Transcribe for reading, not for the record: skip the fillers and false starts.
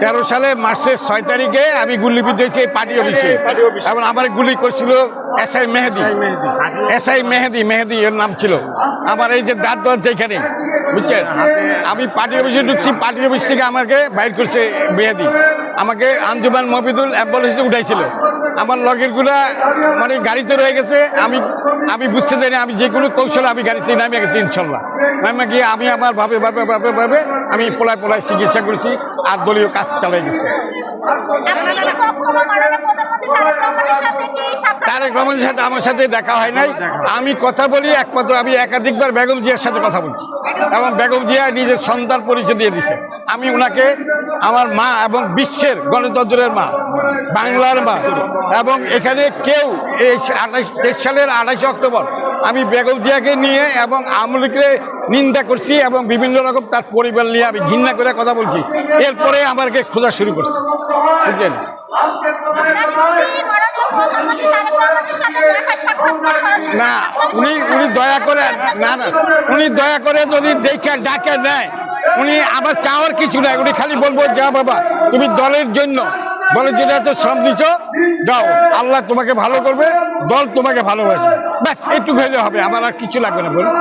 13 সালে মার্চের 6 তারিখে আমি গুলিবিদ্ধ হয়েছি এই পার্টি অফিসে। এবং আমার গুলি করছিল এসআই মেহেদি এর নাম ছিল। আমার এই যে দাঁত দর যেখানে, বুঝছেন, আমি পার্টি অফিসে ঢুকছি, পার্টি অফিস থেকে আমাকে বাইর করছে মেহেদি, আমাকে আঞ্জুমান মফিদুল অ্যাম্বুলেন্সে উঠাইছিল। আমার লগেরগুলা মানে গাড়িতে রয়ে গেছে। আমি বুঝতে পারি আমি যে কোনো কৌশলে আমি গাড়িতে নামিয়ে গেছি ইনশাল্লাহ। নামে গিয়ে আমি আমার ভাবে আমি পোলায় চিকিৎসা করেছি আর দলীয় কাজ চালাই গেছি। তারেক রহমানের সাথে আমার সাথে দেখা হয় নাই। আমি কথা বলি একমাত্র আমি একাধিকবার বেগম জিয়ার সাথে কথা বলছি এবং বেগম জিয়া নিজের সন্তান পরিচয় দিয়ে দিছে। আমি ওনাকে আমার মা এবং বিশ্বের গণতন্ত্রের মা, বাংলার মা, এবং এখানে কেউ এই 23 সালের 28 অক্টোবর আমি বেগম জিয়াকে নিয়ে এবং আওয়ামী লীগকে নিন্দা করছি এবং বিভিন্ন রকম তার পরিবার নিয়ে আমি ঘৃণা করে কথা বলছি। এরপরে আমাকে খোঁজা শুরু করছে, বুঝছেন। না উনি দয়া করে যদি ডাকে নেয়, উনি আবার চাওয়ার কিছু নাই। উনি খালি বলবো, যা বাবা তুমি দলের জন্য এত শ্রম দিচ্ছ, যাও, আল্লাহ তোমাকে ভালো করবে, দল তোমাকে ভালোবাসবে, ব্যাস এইটুকু হলে হবে, আমার আর কিছু লাগবে না। বলুন।